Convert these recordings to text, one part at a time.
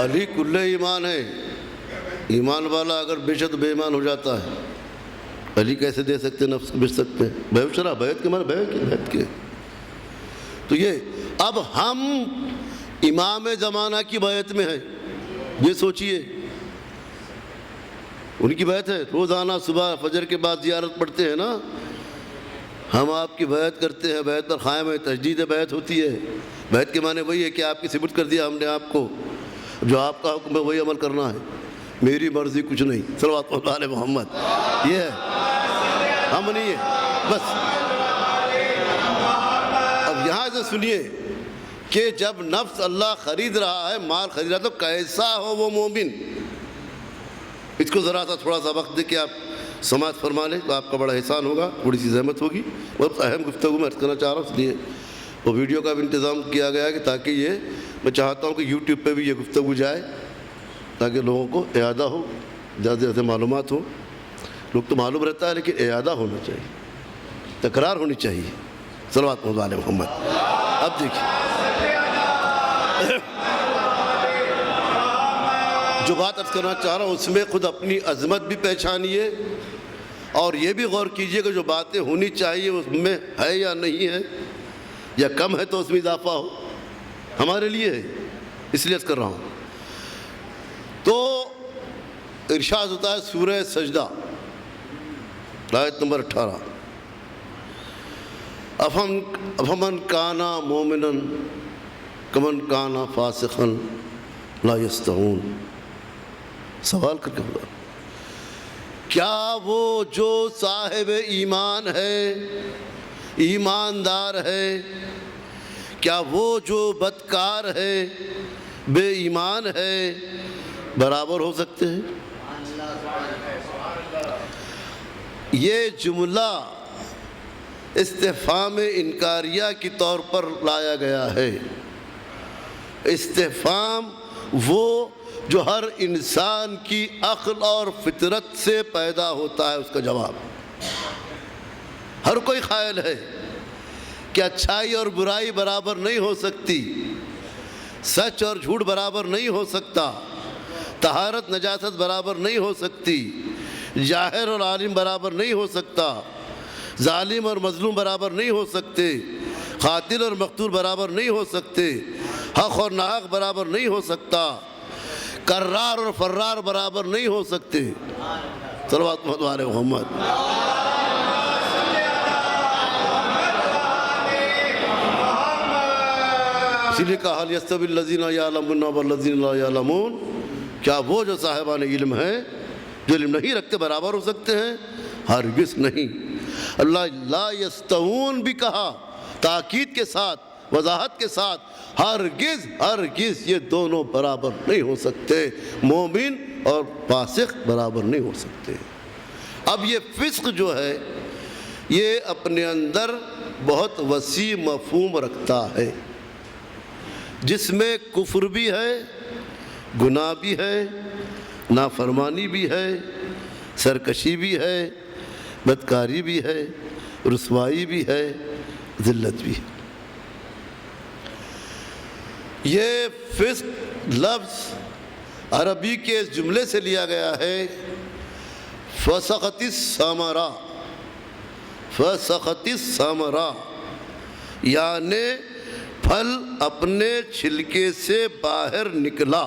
علی کل ایمان ہے. ایمان والا اگر بے شک بے ایمان ہو جاتا ہے، علی کیسے دے سکتے نفس بیچ سکتے ہیں؟ بیعت شرع، بیعت کے معنی بیعت کے. تو یہ اب ہم امام زمانہ کی بیعت میں ہیں. یہ سوچئے ان کی بیعت ہے، روزانہ صبح فجر کے بعد زیارت پڑھتے ہیں نا. ہم آپ کی بیعت کرتے ہیں، بیعت پر قائم ہے، تجدید بیعت ہوتی ہے. بیعت کے معنی وہی ہے کہ آپ کی سپرد کر دیا ہم نے آپ کو، جو آپ کا حکم ہے وہی عمل کرنا ہے، میری مرضی کچھ نہیں. صلوات اللہ علیہ محمد. یہ ہے، ہم نہیں ہے بس. اب یہاں سے سنیے کہ جب نفس اللہ خرید رہا ہے، مال خرید رہا ہے، تو کیسا ہو وہ مومن. اس کو ذرا سا تھوڑا سا وقت دے کے آپ سماعت فرما لیں تو آپ کا بڑا احسان ہوگا، تھوڑی سی زحمت ہوگی. بہت اہم گفتگو میں عرض کرنا چاہ رہا ہوں، اس لیے وہ ویڈیو کا بھی انتظام کیا گیا ہے کہ تاکہ یہ میں چاہتا ہوں کہ یوٹیوب پہ بھی یہ گفتگو جائے تاکہ لوگوں کو اعادہ ہو، زیادہ سے زیادہ معلومات ہوں. لوگ تو معلوم رہتا ہے لیکن اعادہ ہونا چاہیے، تکرار ہونی چاہیے. صلوات اللہ علیہ محمد. اب دیکھیے جو بات عرض کرنا چاہ رہا ہوں اس میں خود اپنی عظمت بھی پہچانیے اور یہ بھی غور کیجئے کہ جو باتیں ہونی چاہیے اس میں ہے یا نہیں ہے، یا کم ہے تو اس میں اضافہ ہو. ہمارے لیے ہے، اس لیے عرض کر رہا ہوں. تو ارشاد ہوتا ہے سورہ سجدہ آیت نمبر 18، افمن کانا مومنا کمن کانا فاسقا لا یستوون. سوال کر کے بولا کیا وہ جو صاحب ایمان ہے، ایماندار ہے، کیا وہ جو بدکار ہے، بے ایمان ہے، برابر ہو سکتے ہیں؟ یہ جملہ استفہام انکاریہ کی طور پر لایا گیا ہے. استفہام وہ جو ہر انسان کی عقل اور فطرت سے پیدا ہوتا ہے، اس کا جواب. ہر کوئی قائل ہے کہ اچھائی اور برائی برابر نہیں ہو سکتی، سچ اور جھوٹ برابر نہیں ہو سکتا، طہارت نجاست برابر نہیں ہو سکتی، جاہر اور عالم برابر نہیں ہو سکتا، ظالم اور مظلوم برابر نہیں ہو سکتے، قاتل اور مقتول برابر نہیں ہو سکتے، حق اور ناحق برابر نہیں ہو سکتا، کرار اور فرار برابر نہیں ہو سکتے. صلوات اللہ علیہ محمد. اسی لیے کہا حل یستوی الذین یعلمون والذین لا یعلمون، کیا وہ جو صاحبان علم ہیں جو علم نہیں رکھتے برابر ہو سکتے ہیں؟ ہرگز نہیں. اللہ لا یستوون بھی کہا تاکید کے ساتھ، وضاحت کے ساتھ، ہرگز ہرگز یہ دونوں برابر نہیں ہو سکتے. مومن اور فاسق برابر نہیں ہو سکتے. اب یہ فسق جو ہے یہ اپنے اندر بہت وسیع مفہوم رکھتا ہے، جس میں کفر بھی ہے، گناہ بھی ہے، نافرمانی بھی ہے، سرکشی بھی ہے، بدکاری بھی ہے، رسوائی بھی ہے، ذلت بھی ہے. یہ فسق لفظ عربی کے اس جملے سے لیا گیا ہے فسقت الثمرہ. فسقت الثمرہ یعنی پھل اپنے چھلکے سے باہر نکلا،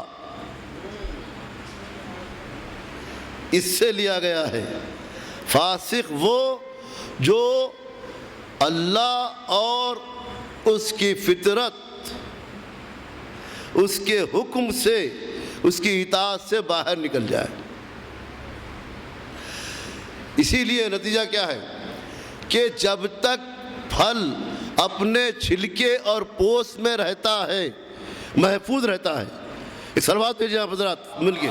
اس سے لیا گیا ہے. فاسق وہ جو اللہ اور اس کی فطرت، اس کے حکم سے، اس کی اطاعت سے باہر نکل جائے. اسی لیے نتیجہ کیا ہے کہ جب تک پھل اپنے چھلکے اور پوست میں رہتا ہے، محفوظ رہتا ہے. ایک سلوات بھیجئے آپ حضرات مل کے.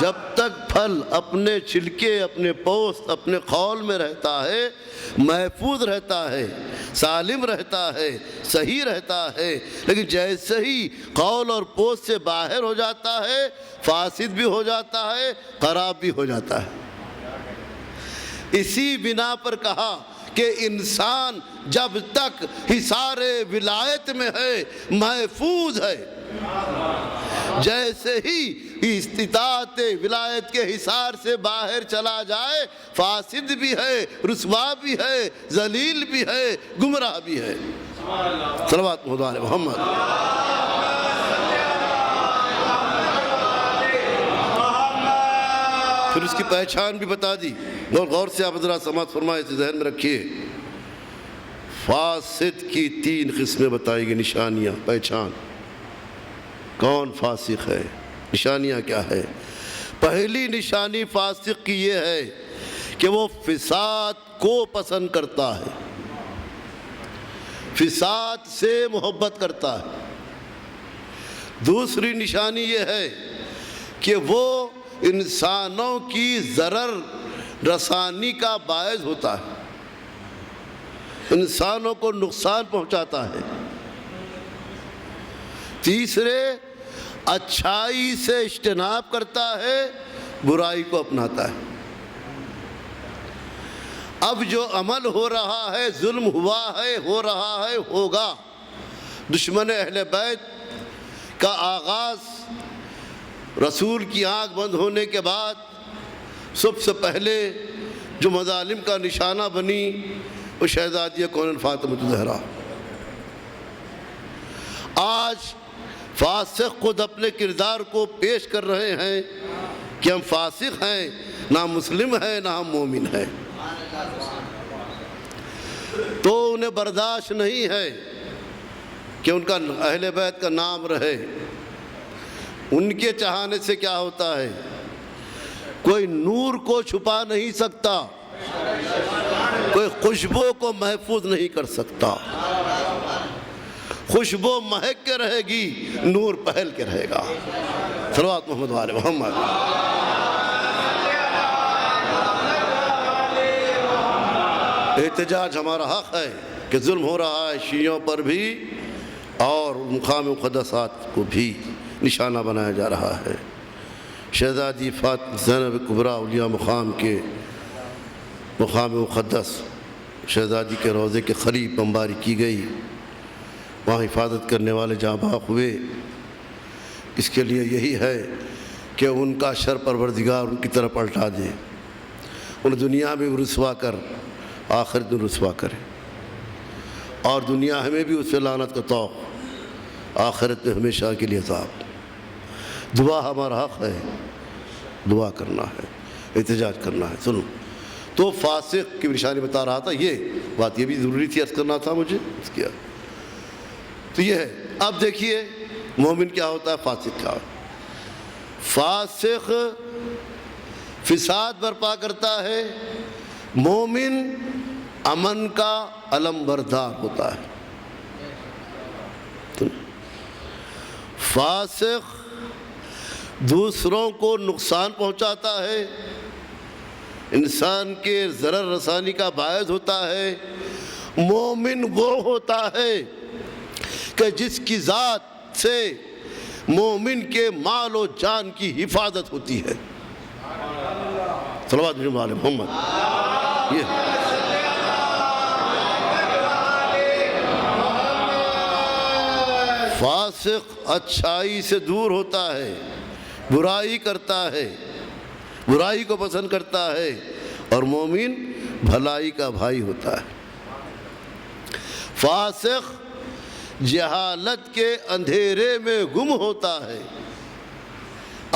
جب تک پھل اپنے چھلکے، اپنے پوست، اپنے خول میں رہتا ہے، محفوظ رہتا ہے، سالم رہتا ہے، صحیح رہتا ہے. لیکن جیسے ہی خول اور پوست سے باہر ہو جاتا ہے، فاسد بھی ہو جاتا ہے، خراب بھی ہو جاتا ہے. اسی بنا پر کہا کہ انسان جب تک حصار ولایت میں ہے محفوظ ہے، جیسے ہی استطاعت ولایت کے حصار سے باہر چلا جائے فاسد بھی ہے، رسوا بھی ہے، ذلیل بھی ہے، گمراہ بھی ہے۔ صلوات محمد۔ پھر اس کی پہچان بھی بتا دی، غور سے آپ حضرات سماعت فرمائے، اسے ذہن میں رکھیے۔ فاسد کی 3 قسمیں بتائی گئی، نشانیاں، پہچان، کون فاسق ہے، نشانیاں کیا ہے۔ پہلی نشانی فاسق کی یہ ہے کہ وہ فساد کو پسند کرتا ہے، فساد سے محبت کرتا ہے۔ دوسری نشانی یہ ہے کہ وہ انسانوں کی ضرر رسانی کا باعث ہوتا ہے، انسانوں کو نقصان پہنچاتا ہے۔ تیسرے، اچھائی سے اجتناب کرتا ہے، برائی کو اپناتا ہے۔ اب جو عمل ہو رہا ہے، ظلم ہوا ہے، ہو رہا ہے، ہوگا۔ دشمن اہل بیت کا آغاز رسول کی آنکھ بند ہونے کے بعد سب سے پہلے جو مظالم کا نشانہ بنی وہ شہزادیہ کون فاطمہ الزہرا۔ آج فاسق خود اپنے کردار کو پیش کر رہے ہیں کہ ہم فاسق ہیں، نہ مسلم ہیں، نہ ہم مومن ہیں۔ تو انہیں برداشت نہیں ہے کہ ان کا اہل بیت کا نام رہے۔ ان کے چاہنے سے کیا ہوتا ہے، کوئی نور کو چھپا نہیں سکتا، کوئی خوشبو کو محفوظ نہیں کر سکتا۔ خوشبو مہک کے رہے گی، نور پہل کے رہے گا۔ صلوات محمد وآل محمد۔ احتجاج ہمارا حق ہے کہ ظلم ہو رہا ہے شیعوں پر بھی اور مقام مقدسات کو بھی نشانہ بنایا جا رہا ہے۔ شہزادی فاطمہ زینب کبریٰ اولیاء مقام کے مقام مقدس شہزادی کے روضے کے قریب بمباری کی گئی، وہاں حفاظت کرنے والے جاں بحق ہوئے۔ اس کے لیے یہی ہے کہ ان کا شر پروردگار ان کی طرف پلٹا دے، انہیں دنیا میں رسوا کر آخرت میں رسوا کرے، اور دنیا ہمیں بھی اس سے لعنت کا طوق، آخرت میں ہمیشہ کے لیے عذاب۔ دعا ہمارا حق ہے، دعا کرنا ہے، احتجاج کرنا ہے۔ سنو، تو فاسق کی نشانی بتا رہا تھا، یہ بات یہ بھی ضروری تھی عرض کرنا تھا مجھے، اس کیا تو یہ ہے۔ اب دیکھیے مومن کیا ہوتا ہے، فاسق کیا ہوتا ہے۔ فاسق فساد برپا کرتا ہے، مومن امن کا علم بردار ہوتا ہے۔ فاسق دوسروں کو نقصان پہنچاتا ہے، انسان کے ضرر رسانی کا باعث ہوتا ہے۔ مومن وہ ہوتا ہے کہ جس کی ذات سے مومن کے مال و جان کی حفاظت ہوتی ہے۔ صلوات علی محمد۔ یہ فاسق اچھائی سے دور ہوتا ہے، برائی کرتا ہے، برائی کو پسند کرتا ہے، اور مومن بھلائی کا بھائی ہوتا ہے۔ فاسق جہالت کے اندھیرے میں گم ہوتا ہے،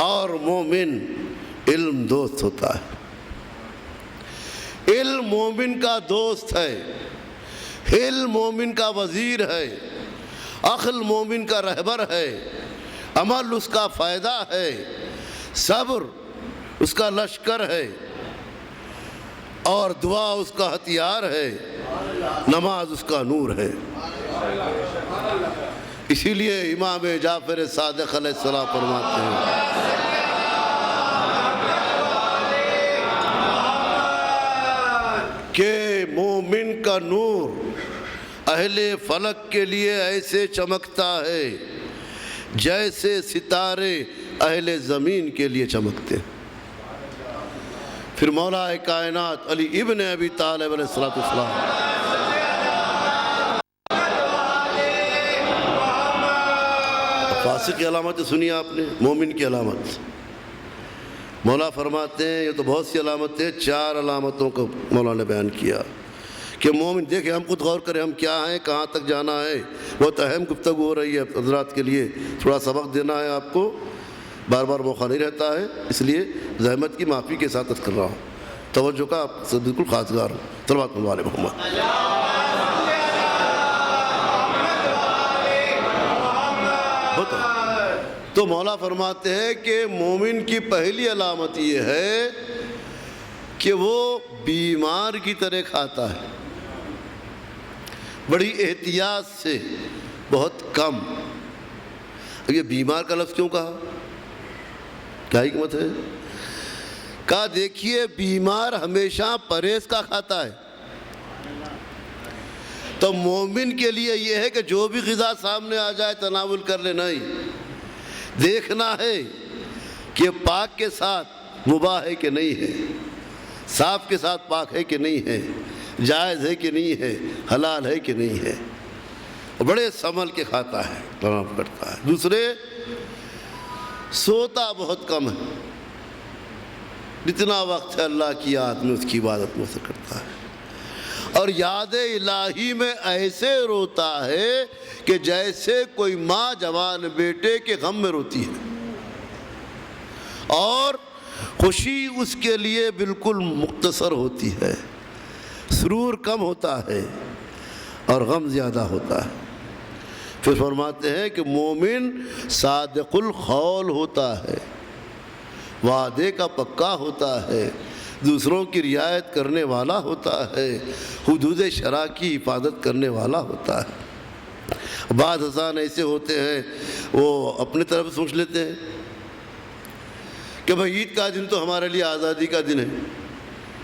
اور مومن علم دوست ہوتا ہے۔ علم مومن کا دوست ہے، علم مومن کا وزیر ہے، عقل مومن کا رہبر ہے، عمل اس کا فائدہ ہے، صبر اس کا لشکر ہے، اور دعا اس کا ہتھیار ہے، نماز اس کا نور ہے۔ اسی لیے امام جعفر صادق علیہ السلام فرماتے ہیں کہ مومن کا نور اہل فلک کے لیے ایسے چمکتا ہے جیسے ستارے اہل زمین کے لیے چمکتے ہیں۔ پھر مولا کائنات علی ابن ابی طالب علیہ السلام. فاسق کی علامت سنی آپ نے، مومن کی علامت. مولا فرماتے ہیں یہ تو بہت سی علامتیں، 4 علامتوں کو مولا نے بیان کیا کہ مومن. دیکھیں ہم خود غور کریں، ہم کیا ہیں، کہاں تک جانا ہے. بہت اہم گفتگو ہو رہی ہے حضرات کے لیے، تھوڑا سبق دینا ہے آپ کو، بار بار موقع نہیں رہتا ہے، اس لیے زحمت کی معافی کے ساتھ عرض کر رہا ہوں. توجہ کا آپ سے بالکل خاصگار ہوں. صلوات علی محمد. تو مولا فرماتے ہیں کہ مومن کی پہلی علامت یہ ہے کہ وہ بیمار کی طرح کھاتا ہے، بڑی احتیاط سے، بہت کم. یہ بیمار کا لفظ کیوں کہا، کیا حکمت ہے؟ کہا دیکھیے بیمار ہمیشہ پرہیز کا کھاتا ہے، تو مومن کے لیے یہ ہے کہ جو بھی غذا سامنے آ جائے تناول کر لے. نہیں، دیکھنا ہے کہ پاک کے ساتھ مباح ہے کہ نہیں ہے، صاف کے ساتھ پاک ہے کہ نہیں ہے، جائز ہے کہ نہیں ہے، حلال ہے کہ نہیں ہے. بڑے سنبھل کے کھاتا ہے، تناول کرتا ہے. دوسرے، سوتا بہت کم ہے، جتنا وقت ہے اللہ کی یاد میں اس کی عبادت میں سے کرتا ہے. اور یاد الہی میں ایسے روتا ہے کہ جیسے کوئی ماں جوان بیٹے کے غم میں روتی ہے، اور خوشی اس کے لیے بالکل مختصر ہوتی ہے، سرور کم ہوتا ہے اور غم زیادہ ہوتا ہے. پھر فرماتے ہیں کہ مومن صادق القول ہوتا ہے، وعدے کا پکا ہوتا ہے، دوسروں کی رعایت کرنے والا ہوتا ہے، حدود شرع کی حفاظت کرنے والا ہوتا ہے. بعض حسان ایسے ہوتے ہیں وہ اپنی طرف سوچ لیتے ہیں کہ بھئی عید کا دن تو ہمارے لیے آزادی کا دن ہے،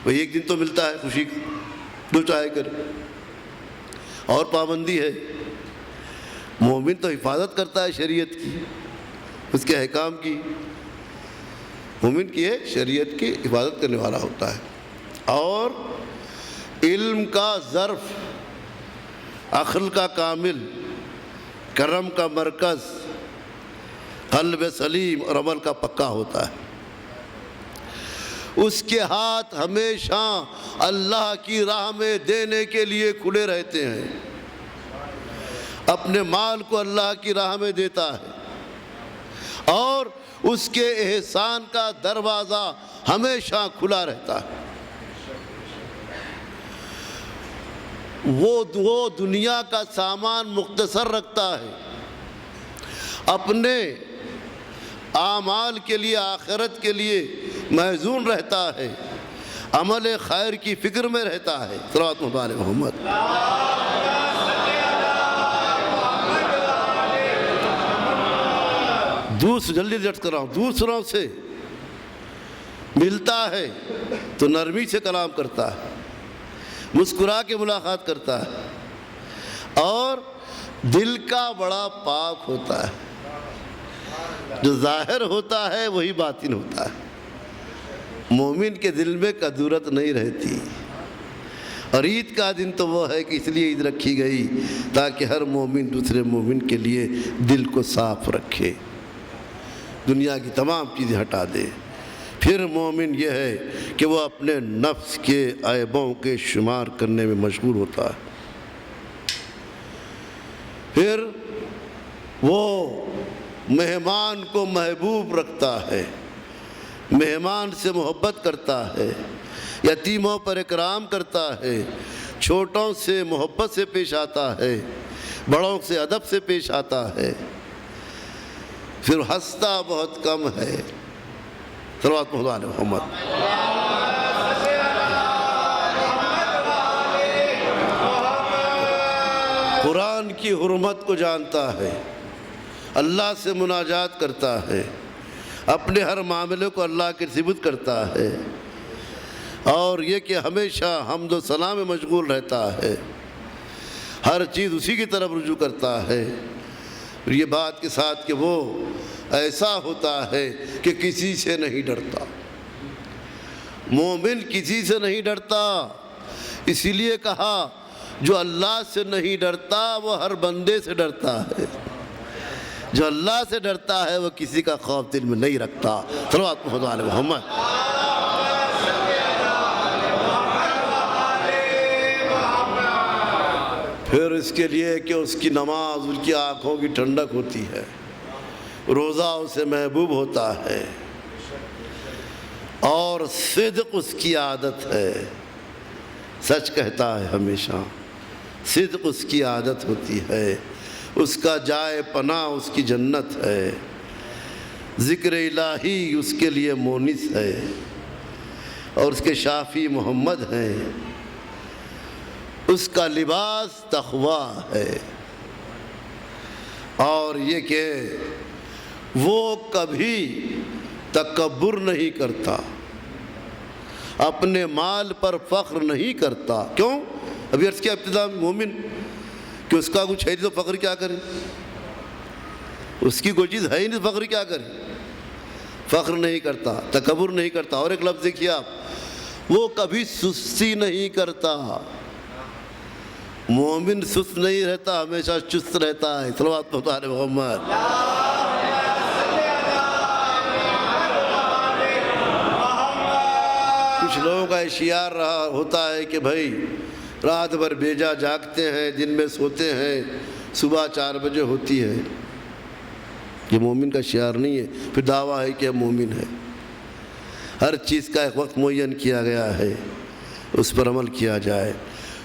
بھئی ایک دن تو ملتا ہے خوشی کا، جو چاہے کرے، اور پابندی ہے. مومن تو حفاظت کرتا ہے شریعت کی، اس کے احکام کی. مومن کی ہے شریعت کی حفاظت کرنے والا ہوتا ہے، اور علم کا ظرف، عقل کا کامل، کرم کا مرکز، قلب سلیم اور عمل کا پکا ہوتا ہے. اس کے ہاتھ ہمیشہ اللہ کی راہ میں دینے کے لیے کھلے رہتے ہیں، اپنے مال کو اللہ کی راہ میں دیتا ہے، اور اس کے احسان کا دروازہ ہمیشہ کھلا رہتا ہے. وہ دنیا کا سامان مختصر رکھتا ہے، اپنے اعمال کے لیے، آخرت کے لیے محزون رہتا ہے، عمل خیر کی فکر میں رہتا ہے. صلوات علی محمد. جلدی جٹ کر رہا ہوں. دوسروں سے ملتا ہے تو نرمی سے کلام کرتا ہے، مسکرا کے ملاقات کرتا ہے، اور دل کا بڑا پاک ہوتا ہے. جو ظاہر ہوتا ہے وہی باطن ہوتا ہے. مومن کے دل میں کدورت نہیں رہتی. اور عید کا دن تو وہ ہے کہ اس لیے عید رکھی گئی تاکہ ہر مومن دوسرے مومن کے لیے دل کو صاف رکھے، دنیا کی تمام چیزیں ہٹا دے. پھر مومن یہ ہے کہ وہ اپنے نفس کے عیبوں کے شمار کرنے میں مشغول ہوتا ہے. پھر وہ مہمان کو محبوب رکھتا ہے، مہمان سے محبت کرتا ہے، یتیموں پر اکرام کرتا ہے، چھوٹوں سے محبت سے پیش آتا ہے، بڑوں سے ادب سے پیش آتا ہے. پھر ہنستا بہت کم ہے. صلوات علی محمد. قرآن کی حرمت کو جانتا ہے، اللہ سے مناجات کرتا ہے، اپنے ہر معاملے کو اللہ کے سپرد کرتا ہے، اور یہ کہ ہمیشہ حمد و ثنا میں مشغول رہتا ہے، ہر چیز اسی کی طرف رجوع کرتا ہے. یہ بات کے ساتھ کہ وہ ایسا ہوتا ہے کہ کسی سے نہیں ڈرتا، مومن کسی سے نہیں ڈرتا، اسی لیے کہا جو اللہ سے نہیں ڈرتا وہ ہر بندے سے ڈرتا ہے، جو اللہ سے ڈرتا ہے وہ کسی کا خوف دل میں نہیں رکھتا۔ صلوات محمد علی محمد۔ پھر اس کے لیے کہ اس کی نماز اس کی آنکھوں کی ٹھنڈک ہوتی ہے، روزہ اسے محبوب ہوتا ہے، اور صدق اس کی عادت ہے، سچ کہتا ہے ہمیشہ، صدق اس کی عادت ہوتی ہے، اس کا جائے پناہ اس کی جنت ہے، ذکر الہی اس کے لیے مونس ہے، اور اس کے شافی محمد ہیں، اس کا لباس تقویٰ ہے، اور یہ کہ وہ کبھی تکبر نہیں کرتا، اپنے مال پر فخر نہیں کرتا۔ کیوں؟ ابھی عرض کیا ابتدا میں، مومن کہ اس کا کچھ ہے نہیں تو فخر کیا کرے، اس کی کوئی چیز ہے ہی نہیں تو فخر کیا کرے، فخر نہیں کرتا، تکبر نہیں کرتا۔ اور ایک لفظ دیکھیے آپ، وہ کبھی سستی نہیں کرتا، مومن سست نہیں رہتا، ہمیشہ چست رہتا ہے۔ صلوات علی محمد۔ کچھ لوگوں کا اشعار رہا ہوتا ہے کہ بھائی رات بھر بیجا جاگتے ہیں، دن میں سوتے ہیں، صبح 4 بجے ہوتی ہے۔ یہ مومن کا شعار نہیں ہے، پھر دعویٰ ہے کہ مومن ہے۔ ہر چیز کا ایک وقت معین کیا گیا ہے، اس پر عمل کیا جائے،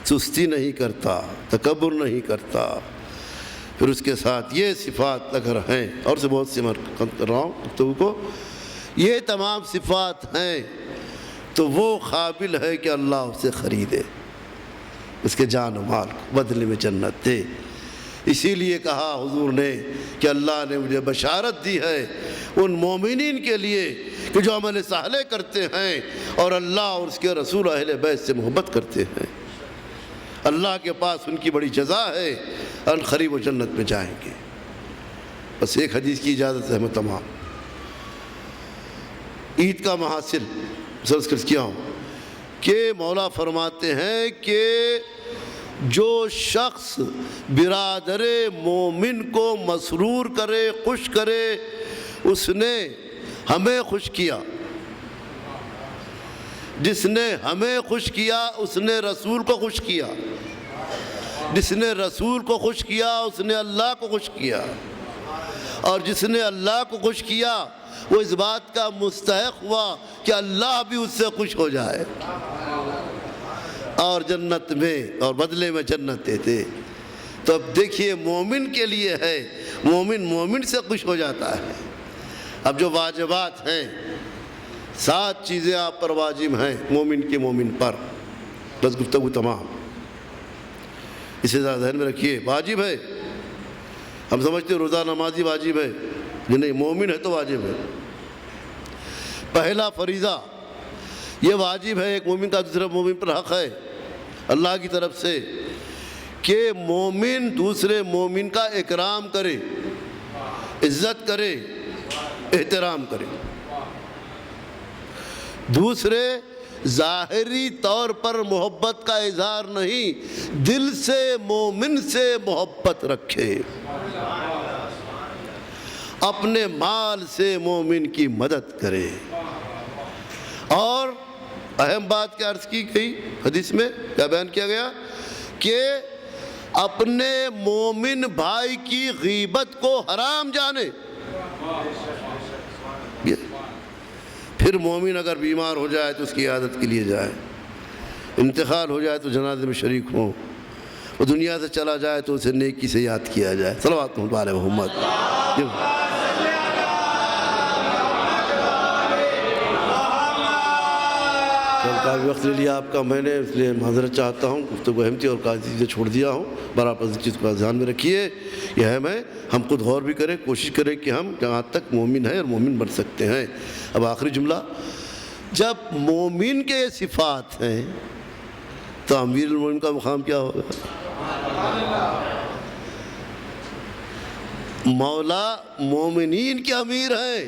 سستی نہیں کرتا، تکبر نہیں کرتا۔ پھر اس کے ساتھ یہ صفات اگر ہیں، اور سے بہت سی کر رہا ہوں تو کو یہ تمام صفات ہیں تو وہ قابل ہے کہ اللہ اسے خریدے، اس کے جان و مال کو بدلے میں جنت دے۔ اسی لیے کہا حضور نے کہ اللہ نے مجھے بشارت دی ہے ان مومنین کے لیے کہ جو عمل صالح کرتے ہیں اور اللہ اور اس کے رسول اہل بیت سے محبت کرتے ہیں، اللہ کے پاس ان کی بڑی جزا ہے، ان قریب و جنت میں جائیں گے۔ بس ایک حدیث کی اجازت ہے، میں تمام عید کا محاصل سرس کیا ہوں کہ مولا فرماتے ہیں کہ جو شخص برادر مومن کو مسرور کرے، خوش کرے، اس نے ہمیں خوش کیا، جس نے ہمیں خوش کیا اس نے رسول کو خوش کیا، جس نے رسول کو خوش کیا اس نے اللہ کو خوش کیا، اور جس نے اللہ کو خوش کیا وہ اس بات کا مستحق ہوا کہ اللہ بھی اس سے خوش ہو جائے اور جنت میں اور بدلے میں جنت دیتے۔ تو اب دیکھیے مومن کے لیے ہے، مومن مومن سے خوش ہو جاتا ہے۔ اب جو واجبات ہیں، 7 چیزیں آپ پر واجب ہیں، مومن کے مومن پر۔ بس گفتگو تمام، اسے ذرا ذہن میں رکھیے۔ واجب ہے، ہم سمجھتے ہیں روزہ نمازی واجب ہے، نہیں، مومن ہے تو واجب ہے۔ پہلا فریضہ یہ واجب ہے ایک مومن کا دوسرے مومن پر حق ہے اللہ کی طرف سے کہ مومن دوسرے مومن کا اکرام کرے، عزت کرے، احترام کرے۔ دوسرے ظاہری طور پر محبت کا اظہار نہیں، دل سے مومن سے محبت رکھے، اپنے مال سے مومن کی مدد کرے۔ اور اہم بات کیا عرض کی گئی حدیث میں، کیا بیان کیا گیا کہ اپنے مومن بھائی کی غیبت کو حرام جانے۔ پھر مومن اگر بیمار ہو جائے تو اس کی عیادت کے لیے جائے، انتقال ہو جائے تو جنازے میں شریک ہو، وہ دنیا سے چلا جائے تو اسے نیکی سے یاد کیا جائے۔ صلوات علی محمد۔ کافی وقت لے لیا آپ کا میں نے، اس لیے معذرت چاہتا ہوں، گفتگو اہم تھی اور کافی چیزیں چھوڑ دیا ہوں۔ برابر اس چیز کو ذہن میں رکھیے، یہ اہم ہے، ہم خود غور بھی کریں، کوشش کریں کہ ہم جہاں تک مومن ہیں اور مومن بن سکتے ہیں۔ اب آخری جملہ، جب مومن کے یہ صفات ہیں تو امیر المومن کا مقام کیا ہوگا؟ مولا مومنین کے امیر ہیں،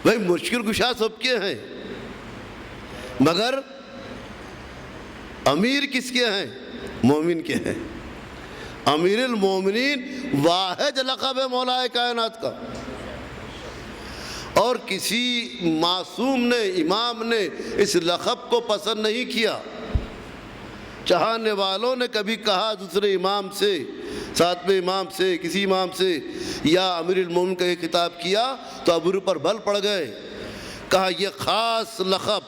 بھائی مشکل کشا سب کے ہیں، مگر امیر کس کے ہیں؟ مومن کے ہیں۔ امیر المومنین واحد لقب ہے مولا کائنات کا، اور کسی معصوم نے، امام نے اس لقب کو پسند نہیں کیا۔ چاہنے والوں نے کبھی کہا دوسرے امام سے، ساتویں امام سے، کسی امام سے یا امیر المومنین کا یہ خطاب کیا تو ابرو پر بل پڑ گئے، کہا یہ خاص لقب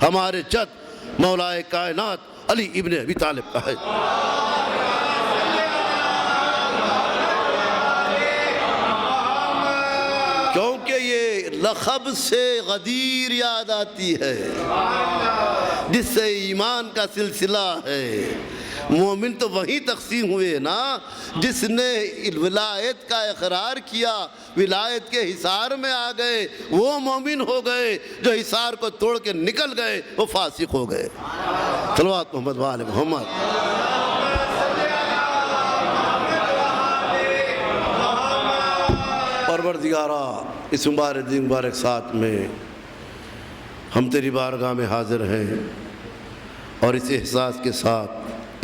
ہمارے جد مولا کائنات علی ابن ابی طالب کا ہے۔ کیونکہ یہ لقب سے غدیر یاد آتی ہے، جس سے ایمان کا سلسلہ ہے۔ مومن تو وہیں تقسیم ہوئے نا جس نے ولایت کا اقرار کیا، ولایت کے حصار میں آ گئے وہ مومن ہو گئے، جو حصار کو توڑ کے نکل گئے وہ فاسق ہو گئے۔ صلوات محمد و آل محمد۔ پروردگارا، اس مبارک دن مبارک ساتھ میں ہم تیری بارگاہ میں حاضر ہیں، اور اس احساس کے ساتھ،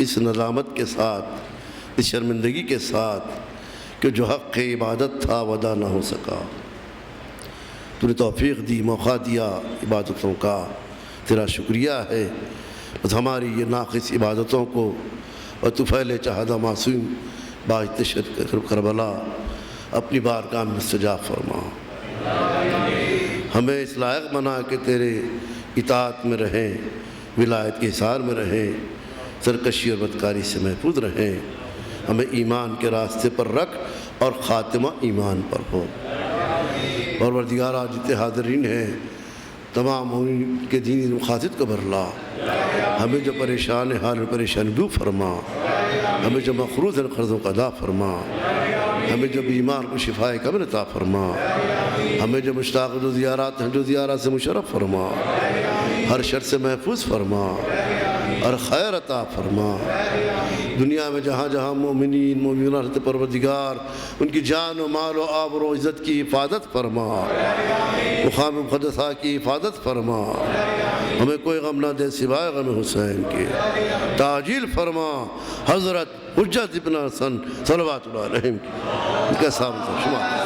اس ندامت کے ساتھ، اس شرمندگی کے ساتھ کہ جو حق عبادت تھا وہ ادا نہ ہو سکا۔ تو نے توفیق دی، موقع دیا عبادتوں کا، تیرا شکریہ ہے۔ بس ہماری یہ ناقص عبادتوں کو اور طفیل چہدہ معصوم باعث کربلا اپنی بارگاہ میں مستجاب فرما۔ ہمیں اس لائق بنا کہ تیرے اطاعت میں رہیں، ولایت کے حصار میں رہیں، سرکشی اور بدکاری سے محفوظ رہیں۔ ہمیں ایمان کے راستے پر رکھ اور خاتمہ ایمان پر ہو۔ پروردگارا، جتنے حاضرین ہیں تمام ان کے دینی مقاصد کو بھرلا۔ ہمیں جو پریشان حال پریشانی دور فرما، ہمیں جو مقروض ہیں قرضوں کا ادا فرما، ہمیں جو بیمار کو شفاء قبل عطا فرما، ہمیں جو مشتاق جو زیارات ہیں جو زیارات سے مشرف فرما، ہر شر سے محفوظ فرما اور خیر عطا فرما۔ دنیا میں جہاں جہاں مومنین مومنات رہتے پروردگار، ان کی جان و مال و آبر و عزت کی حفاظت فرما، مقام مقدسہ کی حفاظت فرما۔ ہمیں کوئی غم نہ دے سوائے غم حسین کے۔ تعجیل فرما حضرت حجت ابن حسن صلوات اللہ علیہ کی۔ ان کا سامنے شما